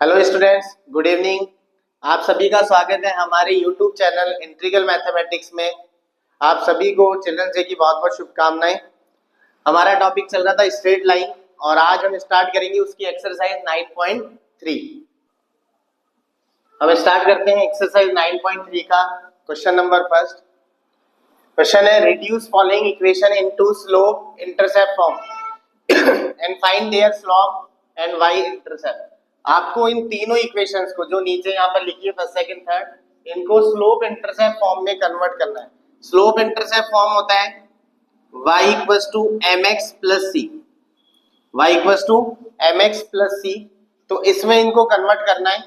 Hello students, good evening. आप सभी का स्वागत है हमारे यूट्यूब चैनल इंटीग्रल मैथमेटिक्स में। आप सभी को चिल्ड्रंस डे की बहुत बहुत शुभकामनाएं। हमारा टॉपिक चल रहा था स्ट्रेट लाइन और आज हम स्टार्ट करेंगे उसकी एक्सरसाइज 9.3। हम स्टार्ट करते हैं एक्सरसाइज 9.3 का क्वेश्चन नंबर फर्स्ट। क्वेश्चन है reduce following equation into slope intercept form and find their slope and y intercept. आपको इन तीनों इक्वेशंस को जो नीचे यहाँ पर लिखी है फर्स्ट सेकंड थर्ड, इनको स्लोप इंटरसेप्ट फॉर्म में कन्वर्ट करना है। स्लोप इंटरसेप्ट फॉर्म होता है y equals to mx plus C, y equals to mx plus C. तो इसमें इनको कन्वर्ट करना है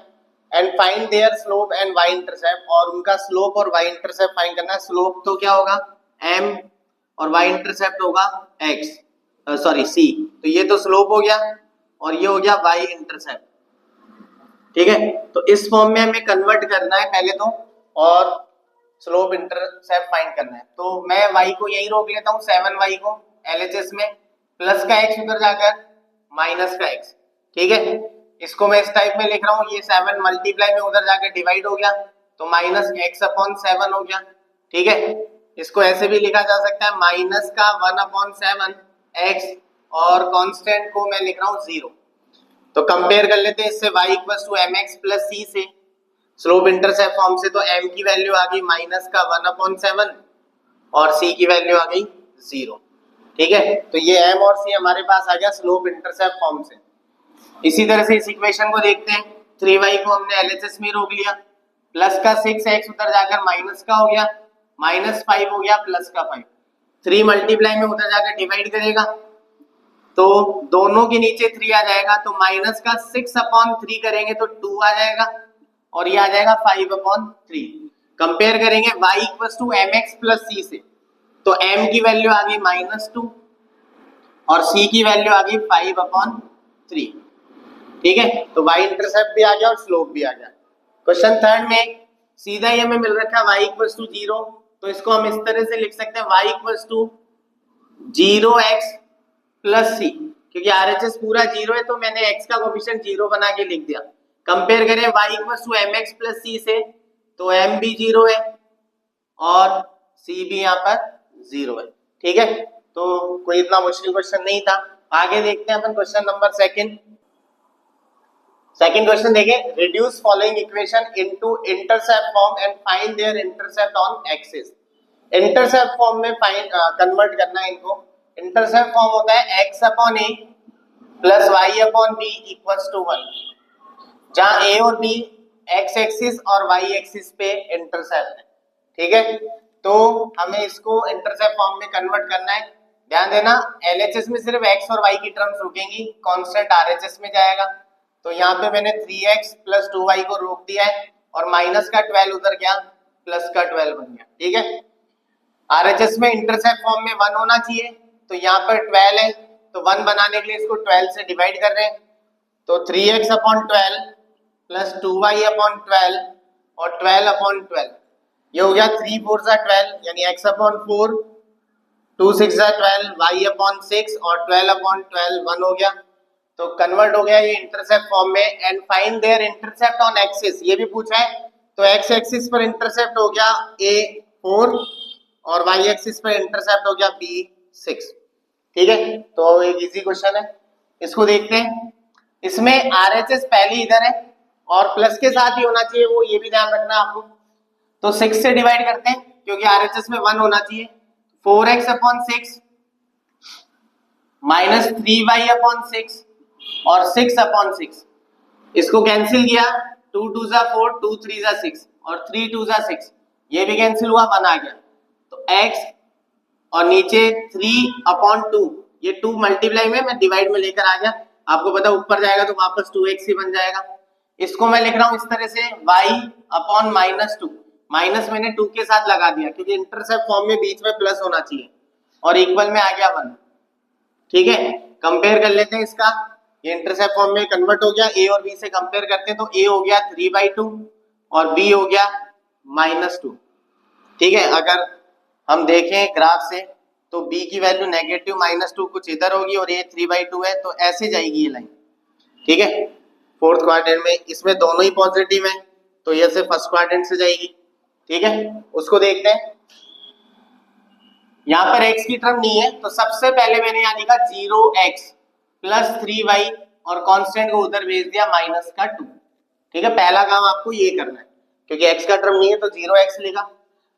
and find their slope and y intercept, और उनका स्लोप और y इंटरसेप्ट फाइंड करना है। स्लोप तो क्या होगा m और y इंटरसेप्ट होगा x, सॉरी c। तो ये तो स्लोप हो गया और ये हो गया y इंटरसेप्ट। ठीक है, तो इस फॉर्म में हमें कन्वर्ट करना है पहले तो, और स्लोप इंटरसेप्ट फाइंड करना है। तो मैं y को यही रोक लेता हूँ 7y को LHS में, प्लस का x उधर जाकर माइनस का x। ठीक है, इसको मैं इस टाइप में लिख रहा हूँ, ये 7 मल्टीप्लाई में उधर जाकर डिवाइड हो गया तो माइनस x अपॉन 7 हो गया। ठीक है, इसको ऐसे भी लिखा जा सकता है माइनस का 1 अपॉन 7 x, और कांस्टेंट को मैं लिख रहा हूँ 0। तो कंपेयर कर लेते हैं इससे y equals to mx plus c से, स्लोप इंटरसेप्ट फॉर्म से। तो m की वैल्यू आ गई माइनस का 1 अपॉन 7 और c की वैल्यू आ गई 0। ठीक है, तो ये m और c हमारे पास आ गया स्लोप इंटरसेप्ट फॉर्म से। इसी तरह से इस इक्वेशन को देखते हैं, 3y को हमने LHS में रोक लिया, प्लस का 6x उधर जाकर माइनस का हो गया, माइनस 5 हो गया प्लस का 5। 3 मल्टीप्लाई में उधर जाकर डिवाइड करेगा तो दोनों के नीचे 3 आ जाएगा, तो माइनस का 6 अपॉन 3 करेंगे तो 2 आ जाएगा और ये आ जाएगा 5 अपॉन 3। कंपेयर करेंगे y equals to mx plus c से, तो m की वैल्यू आ गई माइनस 2 और c की वैल्यू आ गई 5 अपॉन 3। ठीक है, तो y इंटरसेप्ट भी आ गया और स्लोप भी आ गया। क्वेश्चन थर्ड में सीधा ही हमें मिल रखा है y इक्वल्स टू 0, तो इसको हम इस तरह से लिख सकते हैं y equals to 0x plus C, क्योंकि RHS पूरा 0 है तो मैंने x का कोफिशिएंट 0 बना के लिख दिया। कंपेयर करें y equals to mx plus c से, तो m भी 0 है और c भी यहाँ पर 0 है। ठीक है, तो कोई इतना मुश्किल क्वेश्चन नहीं था। आगे देखते हैं अपन क्वेश्चन नंबर सेकंड क्वेश्चन देखें, reduce following equation into intercept form and find their intercept on axis. Intercept form में फाइंड कन्वर्ट करना है इनको। इंटरसेप्ट फॉर्म होता है x upon a plus y upon b equals to 1, जहां a और b x axis और y axis पे इंटरसेप्ट है। ठीक है, तो हमें इसको इंटरसेप्ट फॉर्म में कन्वर्ट करना है। ध्यान देना, LHS में सिर्फ x और y की टर्म्स रुकेंगी, कांस्टेंट RHS में जाएगा। तो यहाँ पे मैंने 3x प्लस 2y को रोक दिया है और माइनस का 12 उधर गया, प्लस का 12 बन गया। ठीक है, RHS में इंटरसेप्ट फॉर्म में 1 होना चाहिए, तो यहाँ पर 12 है तो 1 बनाने के लिए इसको 12 से डिवाइड कर रहे हैं। तो 3x upon 12 plus 2y upon 12 और 12 अपॉन 12, ये हो गया 3 4 जा 12, यानी x अपॉन 4, 2 6 जा 12, y अपॉन 6 और 12 अपॉन 12 1 हो गया। तो कन्वर्ट हो गया ये इंटरसेप्ट फॉर्म में। And find their intercept on axis, ये भी पूछा है, तो x एक्सिस पर इंटरसेप्ट हो गया a 4 और y एक्सिस पर इंटरसेप्ट हो गया b 6। ठीक है, तो एक इजी क्वेश्चन है, इसको देखते हैं। इसमें RHS पहले इधर है और प्लस के साथ ही होना चाहिए, वो ये भी ध्यान रखना आपको। तो 6 से डिवाइड करते हैं क्योंकि RHS में 1 होना चाहिए। 4x upon 6 minus 3y upon 6 और 6 अपॉन 6, इसको कैंसिल किया, 2 2 जा 4, 2 3 जा 6 और 3 2 जा 6, ये भी कैंसिल हुआ, 1 आ गया। तो x और नीचे 3 अपॉन 2, ये 2 मल्टीप्लाई में मैं डिवाइड में लेकर आ गया। आपको पता ऊपर जाएगा तो वापस 2x ही बन जाएगा। इसको मैं लिख रहा हूं इस तरह से y अपॉन माइनस 2, माइनस मैंने 2 के साथ लगा दिया क्योंकि इंटरसेप्ट फॉर्म में बीच में प्लस होना चाहिए, और इक्वल में आ गया 1। ठीक है, कंपेयर कर लेते हैं इसका, ये इंटरसेप्ट फॉर्म में कन्वर्ट हो गया। a और b से कंपेयर करते हैं तो a हो गया 3/2 और b हो गया -2। ठीक है, अगर हम देखें ग्राफ से तो b की वैल्यू नेगेटिव -2 कुछ इधर होगी और a 3/2 है, तो ऐसे जाएगी ये लाइन। ठीक है, फोर्थ क्वाड्रेंट में, इसमें दोनों ही पॉजिटिव है तो ये से फर्स्ट क्वाड्रेंट से जाएगी। ठीक है, उसको देखते हैं। यहाँ पर x की टर्म नहीं है तो सबसे पहले मैंने यहाँ लिखा 0x प्लस 3y और कांस्टेंट को उधर भेज दिया माइनस का 2। ठीक है, पहला काम आपको ये करना है क्योंकि x का टर्म नहीं है तो 0x लिखा।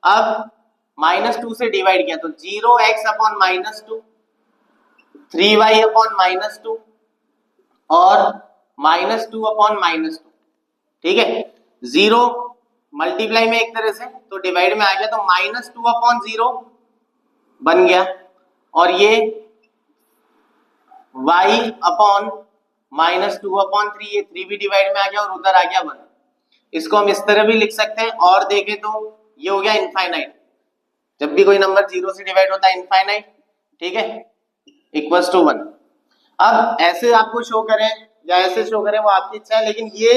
अब -2 से डिवाइड किया तो 0x अपॉन -2, 3y अपॉन -2 और -2 अपॉन -2। ठीक है, 0 मल्टीप्लाई में एक तरह से तो डिवाइड में आ गया तो -2 अपॉन 0 बन गया और ये y अपॉन -2 अपॉन 3, ये 3 भी डिवाइड में आ गया और उधर आ गया 1। इसको हम इस तरह भी लिख सकते हैं और देखें तो ये हो गया इनफाइनाइट। जब भी कोई नंबर 0 से डिवाइड होता है इनफाइनाइट, ठीक है, इक्वल्स टू 1। अब ऐसे आपको शो करें या ऐसे शो करें वो आपकी इच्छा है, लेकिन ये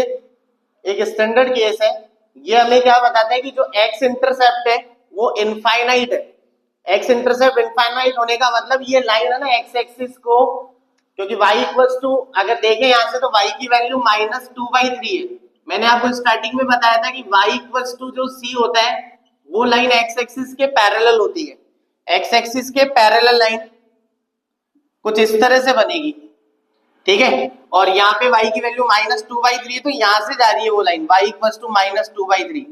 एक स्टैंडर्ड केस है। ये हमें क्या बताता है कि जो x इंटरसेप्ट है वो इनफाइनाइट है। x इंटरसेप्ट इनफाइनाइट होने का मतलब ये लाइन है ना x एक्सिस को, क्योंकि y इक्वल्स टू, अगर देखें यहां से तो y की वैल्यू -2/3 है। मैंने आपको स्टार्टिंग में बताया था कि y इक्वल्स टू जो c होता है वो लाइन x एक्सिस के पैरेलल होती है। x एक्सिस के पैरेलल लाइन कुछ इस तरह से बनेगी। ठीक है, और यहाँ पे y की वैल्यू -2/3 है तो यहां से जा रही है वो लाइन y इक्वल्स टू -2/3।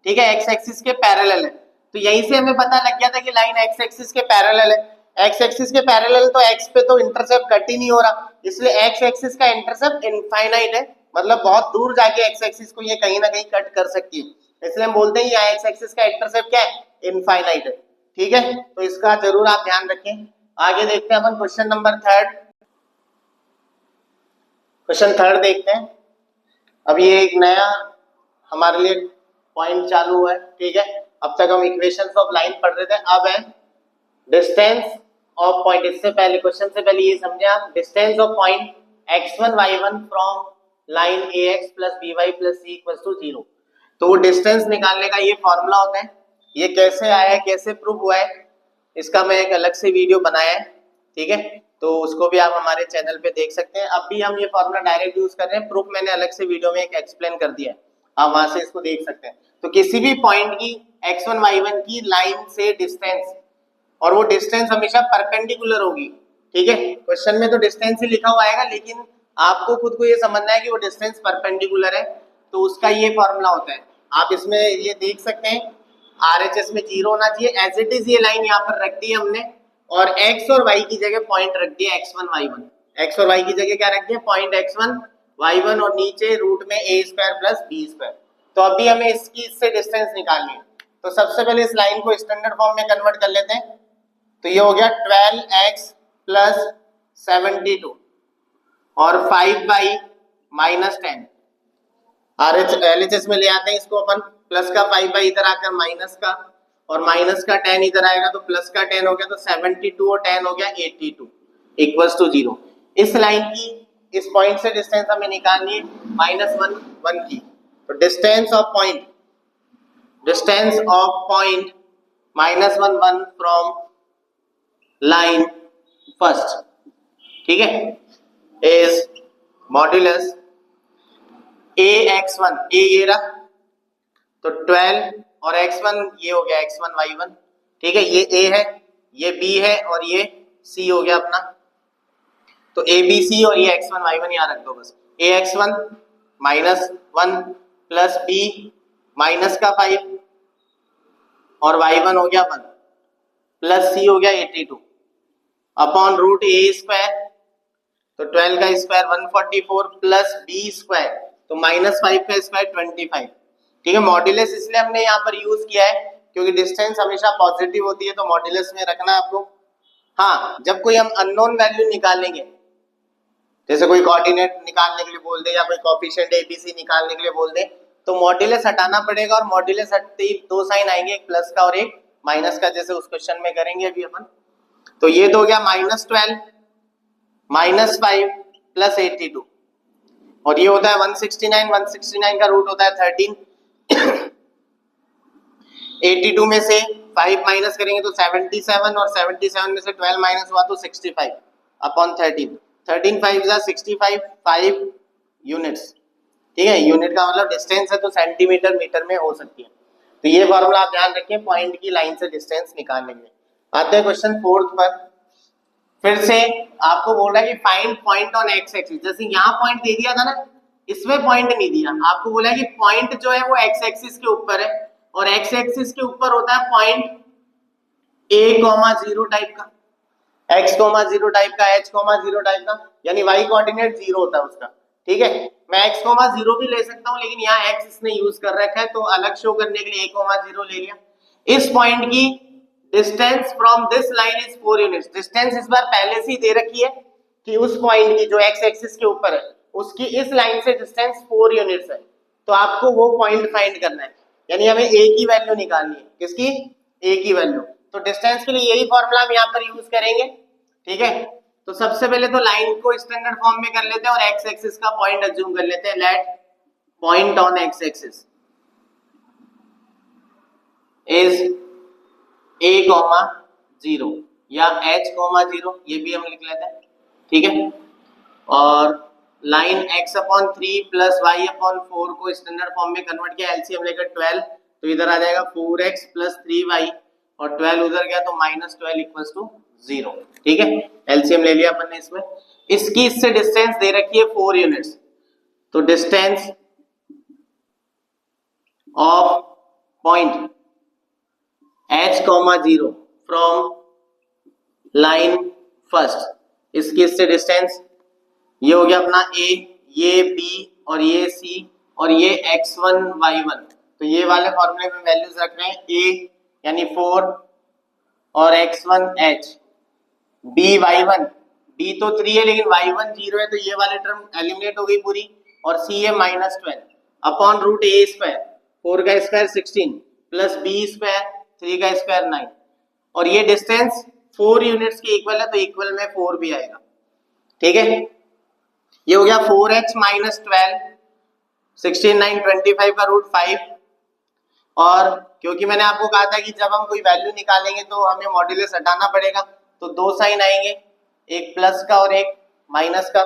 ठीक है, x एक्सिस के पैरेलल है तो यहीं से हमें पता लग गया था कि लाइन x एक्सिस के पैरेलल है। x एक्सिस के पैरेलल तो x पे तो इंटरसेप्ट कट ही नहीं हो रहा, इसलिए x एक्सिस का इंटरसेप्ट इनफाइनाइट है, मतलब बहुत दूर जाके x एक्सिस को ये कहीं ना कहीं कट कर सकती है, इसलिए हम बोलते हैं यहाँ x एक्सिस का इंटरसेप्ट क्या है, इनफाइनाइट है। ठीक है, तो इसका जरूर आप ध्यान रखें। आगे देखते हैं अपन क्वेश्चन नंबर 3। क्वेश्चन 3 देखते हैं। अब ये एक नया हमारे लिए पॉइंट चालू हुआ है। ठीक है, अब तक हम इक्वेशंस ऑफ लाइन पढ़ रहे थे, अब है डिस्टेंस ऑफ पॉइंट। इससे पहले क्वेश्चन से पहले ये समझे आप, distance of point x1 y1 from line ax plus by plus c equals to 0। तो वो डिस्टेंस निकालने का ये फॉर्मूला होता है। ये कैसे आया है, कैसे प्रूव हुआ है, इसका मैं एक अलग से वीडियो बनाया है। ठीक है, तो उसको भी आप हमारे चैनल पे देख सकते हैं। अब भी हम ये फॉर्मूला डायरेक्ट यूज कर रहे हैं, प्रूफ मैंने अलग से वीडियो में एक एक्सप्लेन कर दिया है, आप वहां से इसको देख सकते हैं। तो किसी भी पॉइंट की x1 y1 की लाइन से डिस्टेंस, और वो डिस्टेंस हमेशा परपेंडिकुलर होगी। ठीक है, क्वेश्चन में तो डिस्टेंस ही लिखा हुआ आएगा, लेकिन आपको खुद को ये समझना है कि वो डिस्टेंस परपेंडिकुलर है, तो उसका ये फॉर्मूला होता है। आप इसमें ये देख सकते हैं RHS में 0 होना चाहिए, एज इट इज ये लाइन यहाँ पर रख दी है हमने, और x और y की जगह पॉइंट रख दिया x1 y1। x और y की जगह क्या रख दिया, पॉइंट x1 y1, और नीचे रूट में a square plus b square. तो अभी हमें इससे डिस्टेंस निकालनी है, तो सबसे पहले इस लाइन को स्टैंडर्ड फॉर्म में कन्वर्ट कर लेते हैं। तो ये हो गया 12x प्लस 72 और 5y माइनस 10। LHS में ले आते हैं इसको अपन, प्लस का 5y इधर आकर माइनस का, और माइनस का 10 इधर आएगा तो प्लस का 10 हो गया, तो 72 और 10 हो गया 82 इक्वल्स टू 0। इस लाइन की इस पॉइंट से डिस्टेंस हमें निकालनी है -1 1 की। तो distance of point -1 1 from line first, ठीक है, इज मॉड्यूलस ax1, a ये रहा तो 12 और x1 ये हो गया x1 y1। ठीक है, ये a है, ये b है और ये c हो गया अपना। तो a b c और ये x1 y1 यहाँ रख दो बस। ax1 -1 प्लस b माइनस का 5 और y1 हो गया 1 प्लस c हो गया 82 अपॉन रूट a स्क्वायर, तो 12 का स्क्वायर 144 प्लस b स्क्वायर, तो -5 का स्क्वायर 25। ठीक है, मॉड्यूलस इसलिए हमने यहाँ पर यूज किया है क्योंकि डिस्टेंस हमेशा पॉजिटिव होती है, तो मॉड्यूलस में रखना है आपको। हाँ, जब कोई हम अननोन वैल्यू निकालेंगे, जैसे कोई कोऑर्डिनेट निकालने के लिए बोल दे या कोई कोएफिशिएंट ABC निकालने के लिए बोल दे, तो मॉड्यूलस हटाना पड़ेगा, और मॉड्यूलस हटते ही दो साइन आएंगे, एक प्लस का और एक माइनस का, जैसे उस क्वेश्चन में करेंगे अभी अपन। तो ये तो हो गया -12 -5 प्लस 82, और ये होता है 169, 169 का रूट होता है 13। 82 में से 5 माइनस करेंगे तो 77, और 77 में से 12 माइनस हुआ तो 65 अपॉन 13। 13 5 65 5 यूनिट्स, ठीक है, यूनिट का मतलब डिस्टेंस है तो सेंटीमीटर मीटर में हो सकती है। तो ये फॉर्मूला आप ध्यान रखें पॉइंट की लाइन से डिस्टेंस निकालने के लिए। आते हैं क्वेश्चन 4 पर। फिर से आपको बोल रहा है कि find point on x axis. जैसे यहाँ पॉइंट दे दिया था ना, इसमें पॉइंट नहीं दिया, आपको बोला है कि पॉइंट जो है वो एक्स एक्सिस के ऊपर है, और एक्स एक्सिस के ऊपर होता है पॉइंट a,0 टाइप का, x,0 टाइप का, h,0 टाइप का, यानी y कोऑर्डिनेट 0 होता है उसका। ठीक है, मैं x,0 भी ले सकता हूं, लेकिन यहाँ x इसने यूज कर रखा है तो अलग शो करने के लिए a,0 ले लिया। इस पॉइंट की distance from this line is 4 units. Distance इस बार पहले से ही दे रखी है कि उस पॉइंट की जो x एक्सिस के ऊपर है उसकी इस लाइन से डिस्टेंस 4 यूनिट्स है। तो आपको वो पॉइंट फाइंड करना है, यानी हमें a की वैल्यू निकालनी है। किसकी? a की वैल्यू। तो डिस्टेंस के लिए यही फॉर्मूला हम यहाँ पर यूज करेंगे। ठीक है, तो सबसे पहले तो लाइन को स्टैंडर्ड फॉर्म में कर लेते हैं और एक्स एक्सिस का पॉइंट अज्यूम कर लेते हैं। Let point on x axis is a,0 या h,0, ये भी हम लिख लेते हैं। ठीक है, और लाइन x/3 प्लस y/4 को स्टैंडर्ड फॉर्म में कन्वर्ट किया, एलसीएम लेकर 12, तो इधर आ जाएगा 4x प्लस 3y, और 12 उधर गया तो -12 इक्वल्स टू 0। ठीक है, एलसीएम ले लिया अपन ने इसमें। इसकी इससे डिस्टेंस दे रखी है 4 यूनिट्स, तो distance of point h,0 from line first, इसकी इससे डिस्टेंस ये हो गया अपना a, ये b और ये c और ये x1 y1। तो ये वाले फॉर्मूले में वैल्यूज रख रहे हैं a यानी 4 और x1 h, b y1, b तो 3 है लेकिन y1 0 है तो ये वाली टर्म एलिमिनेट हो गई पूरी, और c है -12 अपॉन रूट a स्क्वायर, 4 का स्क्वायर 16 प्लस b स्क्वायर 3 का स्क्वायर 9, और ये डिस्टेंस 4 यूनिट्स के इक्वल है तो इक्वल में 4 भी आएगा। ठीक है, ये हो गया 4h -12, 16 9 25 का रूट 5, और क्योंकि मैंने आपको कहा था कि जब हम कोई वैल्यू निकालेंगे तो हमें मॉड्यूलस हटाना पड़ेगा, तो दो साइन आएंगे, एक प्लस का और एक माइनस का।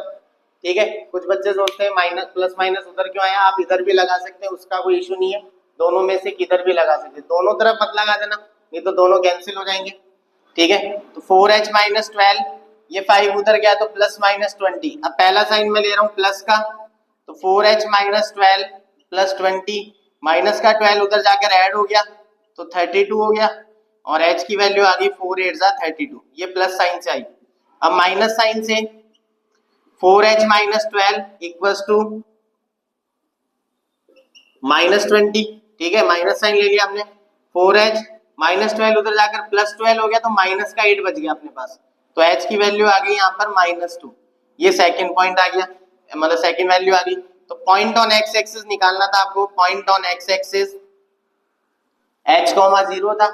ठीक है, कुछ बच्चे सोचते हैं माइनस प्लस माइनस उधर क्यों आया, आप इधर भी लगा सकते हैं, उसका कोई इशू नहीं है, दोनों में से किधर भी लगा सकते हैं, दोनों तरफ मत लगा देना नहीं तो दोनों कैंसिल हो जाएंगे। ठीक है, तो 4h -12, ये 5 उधर गया तो प्लस -20, अब पहला साइन मैं ले रहा हूँ प्लस का, तो 4h -12 प्लस 20, माइनस का 12 उधर जाकर ऐड हो गया तो 32 हो गया, और h की वैल्यू आ गई 4 8 32, ये प्लस साइन से आई। अब माइनस साइन से 4h -12 इक्वल्स टू -20। ठीक है, माइनस साइन ले लिया हमने, 4h -12 उधर जाकर प्लस 12 हो गया तो माइनस का 8 बच गया अपने पास, तो h की वैल्यू आ गई यहाँ पर -2। ये सेकंड पॉइंट आ गया, मतलब सेकंड वैल्यू आ गई। तो पॉइंट ऑन एक्स एक्सिस निकालना था आपको, point on x axis h,0 था।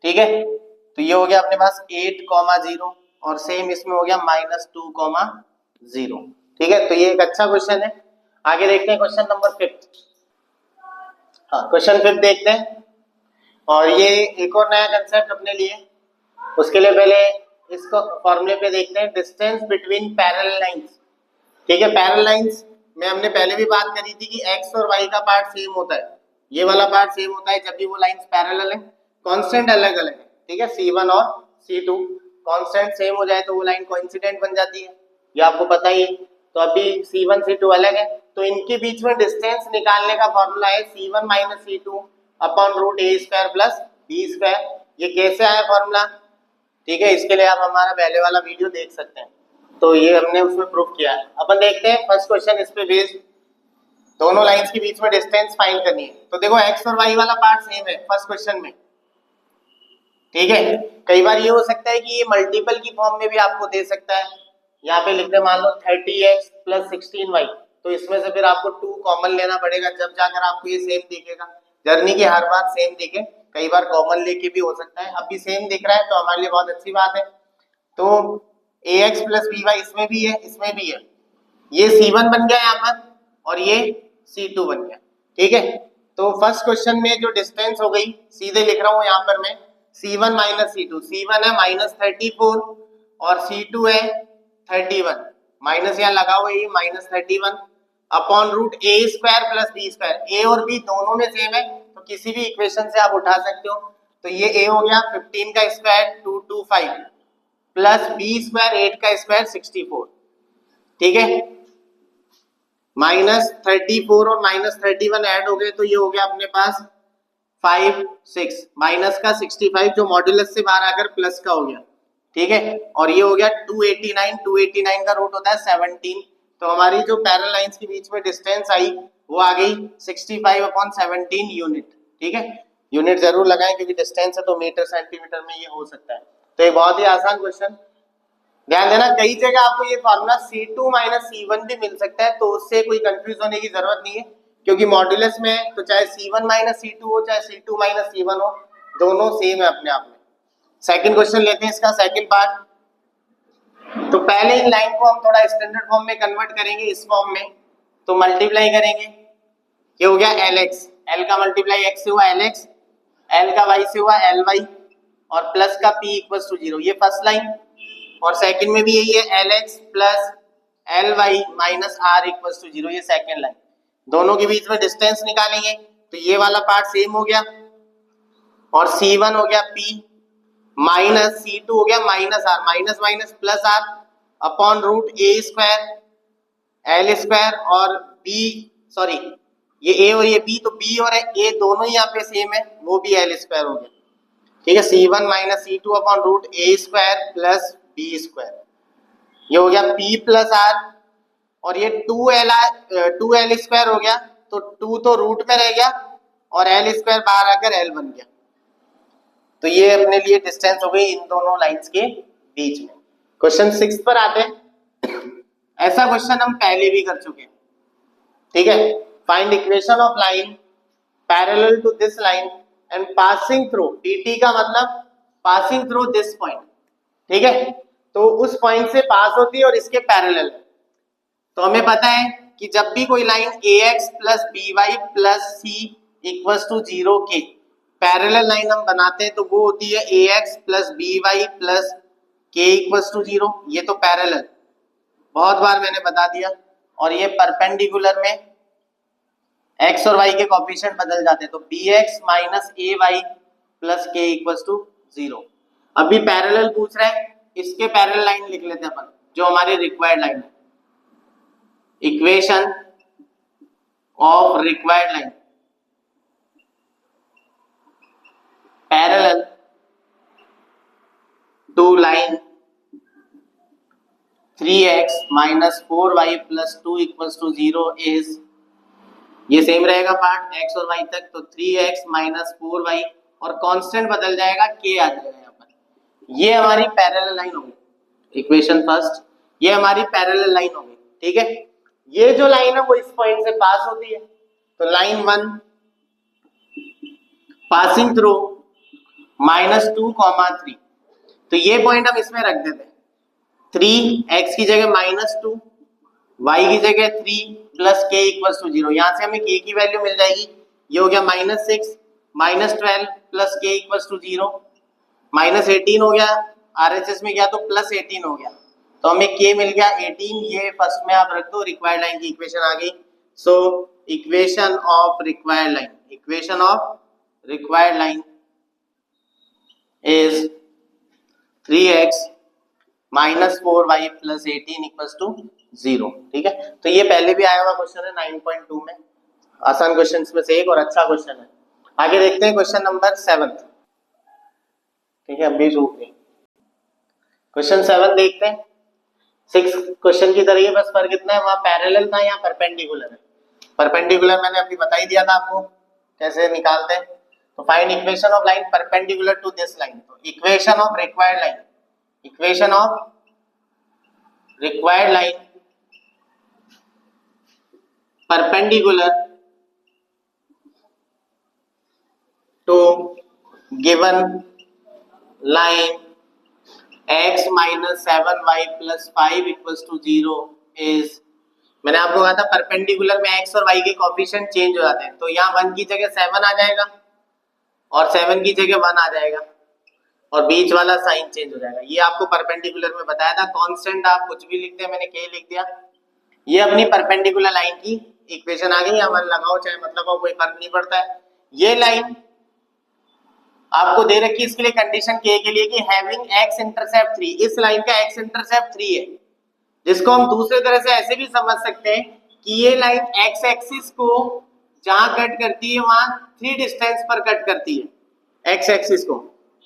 ठीक है, तो ये हो गया अपने पास 8,0 और सेम इसमें हो गया -2,0। ठीक है, तो ये एक अच्छा क्वेश्चन है। आगे देखते हैं क्वेश्चन नंबर 5। हाँ, क्वेश्चन 5 देखते हैं, और ये एक और नया कंसेप्ट अपने लिए। उसके लिए पहले इसको फॉर्मूले पे देखते हैं, डिस्टेंस बिटवीन पैरेलल लाइंस। ठीक है, पैरेलल लाइंस में हमने पहले भी बात करी थी कि x और y का पार्ट सेम होता है, ये वाला पार्ट सेम होता है जब भी वो लाइंस पैरेलल है, कांस्टेंट अलग अलग है। ठीक है, C1 और C2 कांस्टेंट सेम हो जाए तो वो लाइन कोइंसिडेंट बन जाती है, ये आपको पता ही है। तो अभी C1 C2 अलग है, तो इनके बीच में डिस्टेंस निकालने का फॉर्मूला है C1 - C2 upon root a square plus b square. ये कैसे आया फॉर्मूला? ठीक है, इसके लिए आप हमारा पहले वाला वीडियो देख सकते हैं, तो ये हमने उसमें प्रूफ किया है। अपन देखते हैं फर्स्ट क्वेश्चन, इस पे बेस्ड दोनों लाइंस के बीच में डिस्टेंस फाइंड करनी है। तो देखो x और y वाला पार्ट सेम है फर्स्ट क्वेश्चन में। ठीक है, कई बार ये हो सकता है कि ये मल्टीपल की फॉर्म में भी आपको दे सकता है, यहाँ पे लिखते मान लो 30x प्लस 16y, तो इसमें से फिर आपको 2 कॉमन लेना पड़ेगा, जब जाकर आपको ये सेम दिखेगा। जर्नी की हर बार सेम दिखे, कई बार कॉमन लेके भी हो सकता है, अभी सेम दिख रहा है तो हमारे लिए बहुत अच्छी बात है। तो ax प्लस by इसमें भी है, इसमें भी है, ये C1 बन गया यहाँ पर और ये C2 बन गया। ठीक है, तो फर्स्ट क्वेश्चन में जो डिस्टेंस हो गई, सीधे लिख रहा हूँ यहाँ पर मैं C1 - C2, C1 है -34 और C2 है 31, माइनस यहाँ लगा हुआ है ये -31 अपॉन रूट ए स्क्वायर प्लस बी स्क्वायर। ए और बी दोनों में सेम है तो किसी भी इक्वेशन से आप उठा सकते हो। तो ये ए हो गया 15 का स्क्वायर 225 प्लस बी स्क्वायर 8 का स्क्वायर 64, ठीक है। माइनस 34 और माइनस 31 ऐड हो गए तो ये हो गया अपने पास 5 6 माइनस का 65 जो मॉड्यूलस से बाहर आकर प्लस का हो गया, ठीक है। और ये हो गया 289 का रूट होता है 17। तो हमारी जो पैरेलल लाइंस के बीच में डिस्टेंस आई वो आ गई 65/17 यूनिट, ठीक है। यूनिट जरूर लगाएं क्योंकि डिस्टेंस है तो मीटर सेंटीमीटर में ये हो सकता है। तो ये बहुत ही आसान क्वेश्चन, ध्यान देना। कई जगह आपको ये फॉर्मूला C2 माइनस C1 भी मिल सकता है तो उससे कोई कंफ्यूज होने की जरूरत नहीं है क्योंकि मॉड्यूलस में तो चाहे C1 माइनस C2 हो चाहे C2 माइनस C1 हो, दोनों सेम है अपने आप में। सेकंड क्वेश्चन लेते हैं, इसका सेकंड पार्ट। तो पहले इन लाइन को हम थोड़ा स्टैंडर्ड फॉर्म में कन्वर्ट करेंगे, इस फॉर्म में। तो मल्टीप्लाई करेंगे, ये हो गया LX, L का मल्टीप्लाई X से हुआ LX, L का Y से हुआ LY और प्लस का P इक्वल्स टू 0, ये फर्स्ट लाइन। और सेकंड में भी यही है LX plus LY minus R equals to 0, ये सेकंड लाइन। दोनों के बीच में डिस्टेंस निकालेंगे तो ये वाला पार्ट सेम हो गया और C1 हो गया P माइनस C2 हो गया minus R, minus minus plus R upon root A square L square और B, सॉरी ये A और ये B, तो B और A दोनों ही यहाँ पे सेम है, वो भी L स्क्वायर हो गया, ठीक है। C1 minus C2 upon root A square plus B square, ये हो गया P प्लस R और ये 2L स्क्वायर हो गया तो 2 तो रूट में रह गया और L स्क्वायर बाहर आकर L बन गया। तो ये अपने लिए डिस्टेंस हो गई इन दोनों लाइंस के बीच में। क्वेश्चन 6 पर आते हैं। ऐसा क्वेश्चन हम पहले भी कर चुके हैं, ठीक है। Find equation of line parallel to this line and passing through, PT का मतलब पासिंग थ्रू दिस पॉइंट, ठीक है। तो उस पॉइंट से पास होती है और इसके पैरेलल है। तो हमें पता है कि जब भी कोई line AX plus BY plus C equals to 0 के पैरेलल लाइन हम बनाते हैं तो वो होती है AX plus BY plus K equals to 0, ये तो पैरेलल, बहुत बार मैंने बता दिया। और ये परपेंडिकुलर में x और y के कोएफिशिएंट बदल जाते हैं तो BX minus AY plus K equals to 0। अभी पैरेलल पूछ रहा है, इसके पैरेलल लाइन लिख लेते हैं अपन जो हमारी रिक्वायर्ड लाइन है। Equation of required line parallel to line 3x minus 4y plus 2 equals to 0 is, ये सेम रहेगा पार्ट x और y तक, तो 3x माइनस 4y और कांस्टेंट बदल जाएगा k आ जाएगा यहाँ पर। ये हमारी पैरेलल लाइन होगी, इक्वेशन फर्स्ट, ये हमारी पैरेलल लाइन होगी, ठीक है। ये जो लाइन है वो इस पॉइंट से पास होती है तो लाइन 1 पासिंग थ्रू -2, 3, तो ये पॉइंट हम इसमें रख देते हैं। 3 x की जगह -2, y की जगह 3 प्लस k इक्वल्स टू 0, यहाँ से हमें k की वैल्यू मिल जाएगी, ये हो गया -6 -12 प्लस k इक्वल्स टू 0, -18 हो गया, RHS में गया तो +18 हो गया, तो हमें k मिल गया 18, ये फर्स्ट में आप रख दो, रिक्वायर्ड लाइन की इक्वेशन आ गई। So equation of required line, equation of required line is 3x minus 4y plus 18 equals to 0, ठीक है। तो ये पहले भी आया हुआ क्वेश्चन है 9.2 में, आसान क्वेश्चन में से एक और अच्छा क्वेश्चन है। आगे देखते हैं क्वेश्चन नंबर 7, ठीक है। अभी रुक गई, क्वेश्चन 7 देखते हैं। 6 क्वेश्चन की तरह ही, बस फर्क इतना है वहां पैरेलल था, यहाँ परपेंडिकुलर है। परपेंडिकुलर मैंने अभी बता ही दिया था आपको कैसे निकालते हैं। तो find equation of line perpendicular to this line, तो equation of required line, equation of required line perpendicular to given line x minus 7y plus 5 equals to 0 is, मैंने आपको कहा था परपेंडिकुलर में x और y के कोएफिशिएंट चेंज हो जाते हैं, तो यहाँ 1 की जगह 7 आ जाएगा और 7 की जगह 1 आ जाएगा और बीच वाला साइन चेंज हो जाएगा। ये आपको परपेंडिकुलर में बताया था। कांस्टेंट आप कुछ भी लिखते हैं, मैंने k लिख दिया, ये अपनी परपेंडिकुलर लाइन की इक्वेशन आ गई, हमारे लगाओ चाहे मत लगाओ कोई फर्क नहीं पड़ता है। ये लाइन आपको दे रखी है इसके लिए कंडीशन के लिए कि हैविंग एक्स इंटरसेप्ट 3, इस लाइन का एक्स इंटरसेप्ट 3 है, जिसको हम दूसरे तरह से ऐसे भी समझ सकते हैं कि ये लाइन एक्स एक्सिस को जहां कट करती है वहां 3 डिस्टेंस पर कट करती है एक्स एक्सिस को।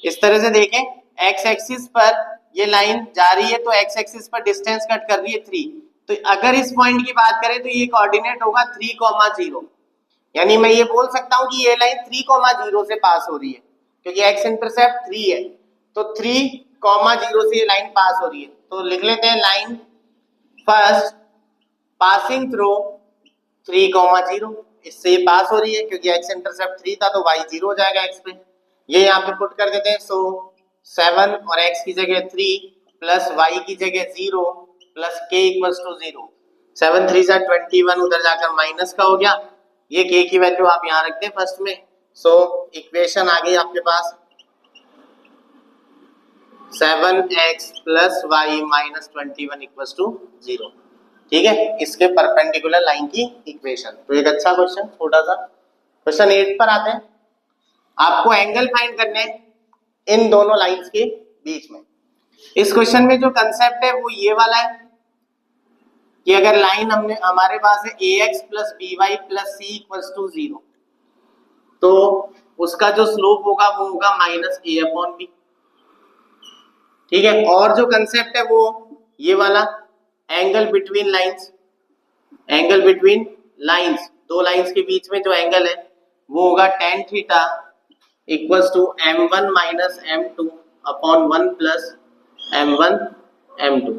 इस तरह से देखें, एक्स एक्सिस पर ये लाइन जा रही है तो एक्स एक्सिस पर डिस्टेंस कट कर रही है 3। तो अगर इस पॉइंट की बात करें तो ये कोऑर्डिनेट होगा 3,0, यानी मैं ये बोल सकता हूं कि ये लाइन 3,0 से पास हो रही है, क्योंकि एक्स इंटरसेप्ट 3 है तो 3,0 से ये लाइन पास हो रही है। तो लिख लेते हैं लाइन फर्स्ट पासिंग थ्रू 3,0, इससे ये पास हो रही है क्योंकि एक्स इंटरसेप्ट 3 था तो y 0 हो जाएगा x पे, ये यहाँ पे पुट कर देते हैं। सो 7 और x की जगह 3 प्लस y की जगह 0 प्लस k इक्वल्स टू 0, 7 3 जा 21, उधर जाकर माइनस का हो गया, ये k की वैल्यू आप यहाँ रख दें फर्स्ट में। सो इक्वेशन आ गई आपके पास 7x plus y minus 21 equals to 0। ठीक है, इसके परपेंडिकुलर लाइन की इक्वेशन। तो एक अच्छा क्वेश्चन छोटा सा। क्वेश्चन 8 पर आते हैं, आपको एंगल फाइंड करने हैं इन दोनों लाइंस के बीच में। इस क्वेश्चन में जो कंसेप्ट है वो ये वाला है कि अगर लाइन हमारे पास है ax plus by plus c equals to 0, तो उसका जो स्लोप होगा वो होगा माइनस a अपॉन b। ठीक है, और जो कंसेप्ट है वो ये वाला angle between lines, angle between lines, दो लाइंस के बीच में जो एंगल है वो होगा tan theta equals to m1 minus m2 upon 1 plus m1 m2।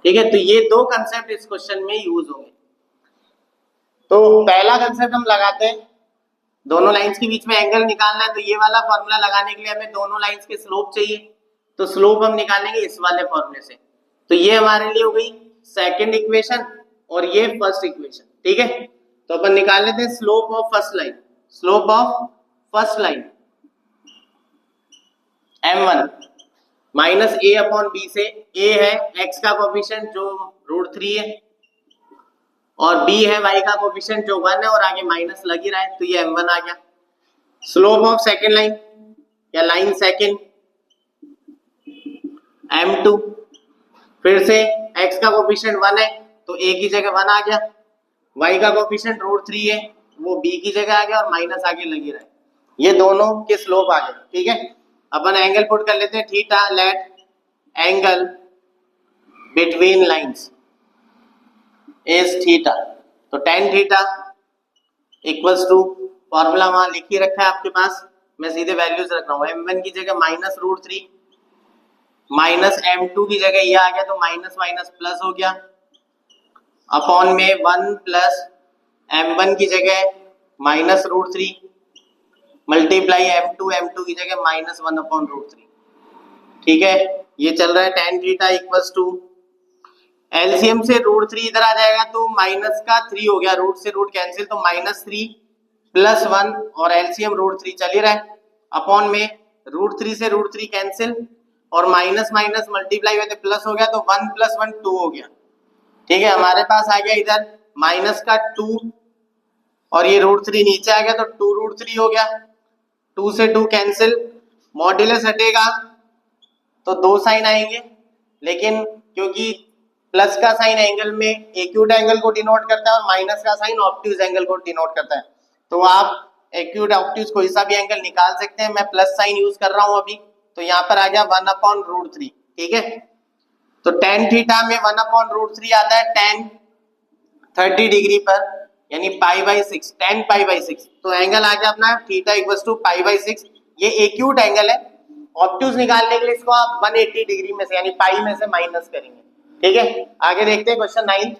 ठीक है, तो ये दो कंसेप्ट इस क्वेश्चन में यूज होंगे। तो पहला कंसेप्ट हम लगाते हैं, दोनों लाइंस के बीच में एंगल निकालना है, तो ये वाला फॉर्मूला लगाने के लिए हमें दोनों लाइंस के स्लोप चाहिए, तो स्लोप हम निकालेंगे इस वाले फॉर्मूले से। तो ये हमारे लिए हो गई सेकंड इक्वेशन और ये फर्स्ट इक्वेशन। ठीक है, तो अपन निकाल लेते हैं slope of first line. Slope of first line m1 minus a upon b से, a है x का कोफिशिएंट जो √3 है और b है y का कोफिशिएंट जो 1 है और आगे माइनस लग ही रहा है, तो ये m1 आ गया। स्लोप ऑफ सेकंड लाइन या लाइन सेकंड m2, फिर से x का कोफिशिएंट 1 है तो a की जगह 1 आ गया, y का कोफिशिएंट √3 है वो b की जगह आ गया और माइनस आगे लग ही रहा है, ये दोनों के स्लोप आ गए। ठीक है, अपन एंगल पुट कर लेते हैं theta, let angle between lines is theta, तो tan theta equals to, formula वहां लिख ही रखा है आपके पास, मैं सीधे वैल्यूज रख रहा हूं, m1 की जगह माइनस √3 माइनस m2 की जगह ये आ गया तो माइनस माइनस प्लस हो गया अपॉन में 1 प्लस m1 की जगह माइनस √3 मल्टीप्लाई m2 की जगह माइनस 1 अपॉन √3। ठीक है, ये चल रहा है tan theta equals to, LCM से √3 इधर आ जाएगा तो माइनस का 3 हो गया, रूट से रूट कैंसिल, तो माइनस 3 प्लस 1 और एलसीएम √3 चल ही रहा है अपॉन में √3 से √3 कैंसिल और माइनस माइनस मल्टीप्लाई हुए तो प्लस हो गया, तो 1 प्लस 1 2 हो गया। ठीक है, हमारे पास आ गया इधर माइनस का 2 और ये √3 नीचे आ गया तो 2√3 हो गया, 2 से 2 कैंसिल, मॉड्यूलस हटेगा तो दो साइन आएंगे, लेकिन क्योंकि प्लस का साइन एंगल में एक्यूट एंगल को डिनोट करता है और माइनस का साइन ऑब्ट्यूज एंगल को डिनोट करता है, तो आप एक्यूट ऑब्ट्यूज कोई सा भी एंगल निकाल सकते हैं। मैं प्लस साइन यूज कर रहा हूं अभी, तो यहाँ पर आ गया 1 अपॉन √3। ठीक है, तो tan थीटा में 1 अपॉन √3 आता है tan 30 डिग्री पर, यानी π/6, tan π/6, तो एंगल आ गया अपना थीटा इक्वल्स टू π/6। ये एक्यूट एंगल है, ऑब्ट्यूज निकालने के लिए इसको आप 180 डिग्री में से यानी पाई में से माइनस करेंगे। ठीक है, आगे देखते हैं क्वेश्चन 9।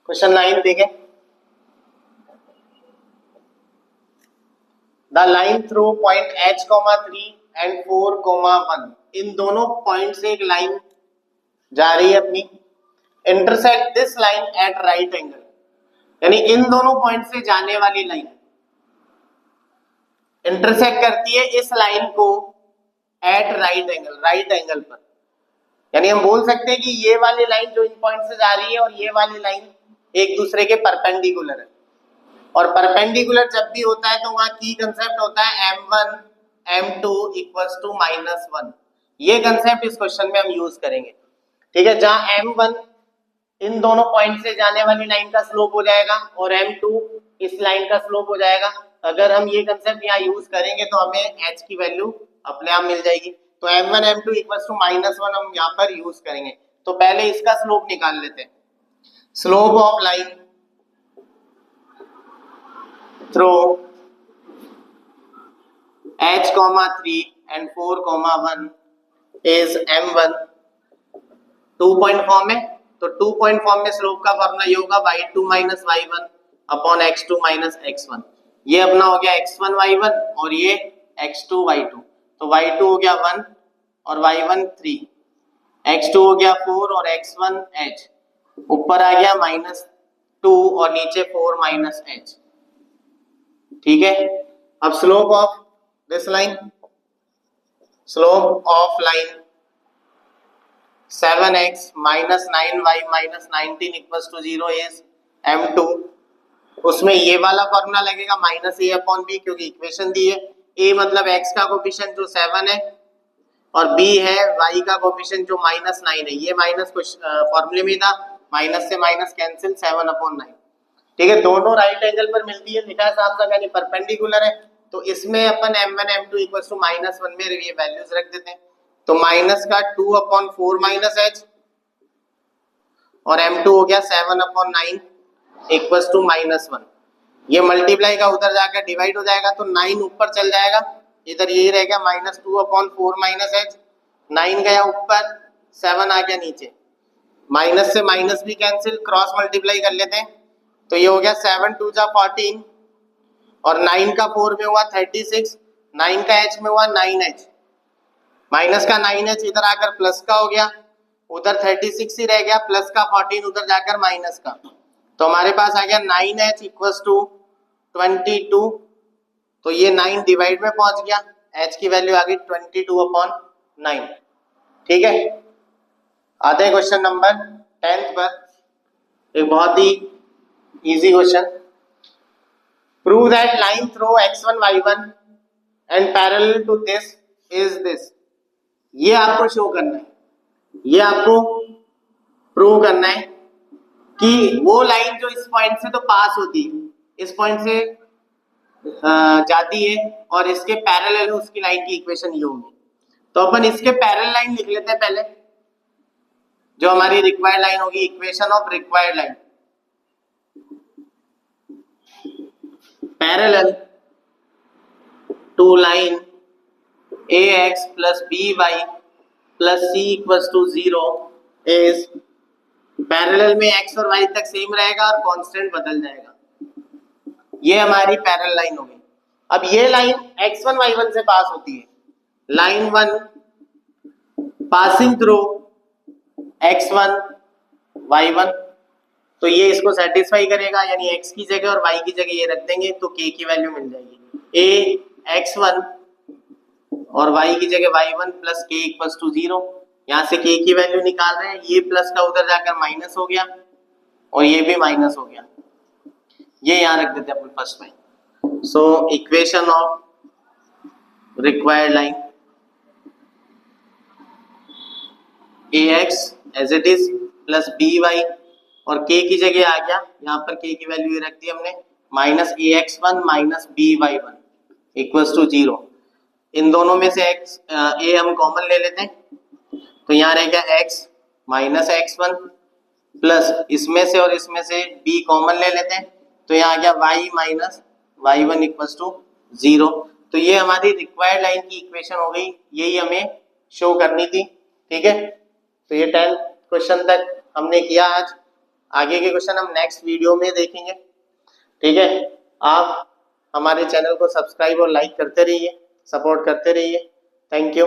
क्वेश्चन 9 देखें, the line through point h, 3 and 4, 1, इन दोनों पॉइंट से एक लाइन जा रही है अपनी, intersect this line at right angle, यानी इन दोनों पॉइंट से जाने वाली लाइन इंटरसेक्ट करती है इस लाइन को at right angle, right angle पर। यानी हम बोल सकते हैं कि ये वाली लाइन जो इन पॉइंट से जा रही है और ये वाली लाइन एक दूसरे के परपेंडिकुलर है, और परपेंडिकुलर जब भी होता है तो वहां की कंसेप्ट होता है m1 m2 इक्वल्स टू -1। ये कंसेप्ट इस क्वेश्चन में हम यूज करेंगे, ठीक है, जहां m1 इन दोनों पॉइंट से जाने वाली लाइन का स्लोप हो जाएगा और m2 इस लाइन का स्लोप हो जाएगा। अगर हम ये कंसेप्ट यहाँ यूज करेंगे तो हमें h की वैल्यू अपने आप मिल जाएगी। तो m1 m2 इक्वल्स टू -1 हम यहाँ पर यूज करेंगे। तो पहले इसका स्लोप निकाल लेते हैं। Slope of line through h, 3 and 4, 1 is m1। 2 point form में, तो 2 पॉइंट फॉर्म में स्लोप का फॉर्मूला ये होगा y2 minus y1 upon x2 minus x1। ये अपना हो गया x1 y1 और ये x2 y2। तो y2 हो गया 1 और y1 3, x2 हो गया 4 और x1 h, ऊपर आ गया -2 और नीचे 4 माइनस h, ठीक है। अब slope of this line, slope of line 7x minus 9y minus 19 equals to 0 is m2। उसमें ये वाला फॉर्मूला लगेगा -a अपॉन b, क्योंकि इक्वेशन दी है। a मतलब x का कोफिशिएंट जो 7 है और b है y का कोफिशिएंट जो -9 है। ये माइनस फॉर्मूले में था, माइनस से माइनस कैंसिल 7 अपॉन 9, ठीक है। दोनों राइट एंगल पर मिलती है, लिखा है साफ साफ, यानी परपेंडिकुलर है। तो इसमें अपन m1 m2 इक्वल्स टू -1 में ये वैल्यूज रख देते हैं। तो माइनस का 2 अपॉन 4 माइनस h और m2 हो गया 7 अपॉन 9 इक्वल्स टू -1। ये मल्टीप्लाई का उधर जाकर डिवाइड हो जाएगा, तो 9 ऊपर चल जाएगा, इधर यही रहेगा -2 अपॉन 4 माइनस h। 9 गया ऊपर, 7 आ गया नीचे, माइनस से माइनस भी कैंसिल, क्रॉस मल्टीप्लाई कर लेते हैं। तो ये हो गया 7 2 जा 14 और 9 का 4 में हुआ 36, 9 का h में हुआ 9h, माइनस का 9h इधर आकर प्लस का हो गया, उधर 36 ही रह गया, प्लस का 14 उधर जाकर माइनस का। तो हमारे पास आ गया 9h इक्वल्स टू 22। तो ये 9 डिवाइड में पहुंच गया, h की वैल्यू आ गई 22 अपॉन 9, ठीक है। आते हैं क्वेश्चन नंबर 10 पर, एक बहुत ही easy question. Prove that line through x1 y1 and parallel to this is this. ये आपको शो करना है, ये आपको प्रूव करना है कि वो लाइन जो इस पॉइंट से तो पास होती है, इस पॉइंट से जाती है और इसके पैरेलल है, उसकी लाइन की इक्वेशन ये होगी। तो अपन इसके पैरेलल लाइन लिख लेते हैं पहले, जो हमारी रिक्वायर्ड लाइन होगी, equation of required line. Parallel to line ax plus by plus c equals to 0 is, parallel में x और y तक सेम रहेगा और कांस्टेंट बदल जाएगा। ये हमारी पैरेलल लाइन होगी। अब ये लाइन x1 y1 से पास होती है, line 1 passing through x1 y1, तो ये इसको सेटिस्फाई करेगा, यानी x की जगह और y की जगह ये रख देंगे तो k की वैल्यू मिल जाएगी। a x1 और y की जगह y1 plus k equals to 0। यहाँ से k की वैल्यू निकाल रहे हैं, ये प्लस का उधर जाकर माइनस हो गया और ये भी माइनस हो गया, ये यहाँ रख देते हैं अपन फर्स्ट में। So equation of required line ax as it is plus by और k की जगह आ गया, यहाँ पर k की वैल्यू ये रख दी हमने, minus ax1 minus by1 equals to 0। इन दोनों में से x a हम कॉमन ले लेते हैं, तो यहाँ रहेगा x माइनस x1 प्लस इसमें से और इसमें से b कॉमन ले लेते हैं, तो यहाँ आ गया y minus y1 equals to 0। तो ये हमारी रिक्वायर्ड लाइन की इक्वेशन हो गई, यही हमें शो करनी थी, ठीक है। तो ये 10 क्वेश्चन तक हमने किया आज, आगे के क्वेश्चन हम नेक्स्ट वीडियो में देखेंगे, ठीक है। आप हमारे चैनल को सब्सक्राइब और लाइक करते रहिए, सपोर्ट करते रहिए। Thank you.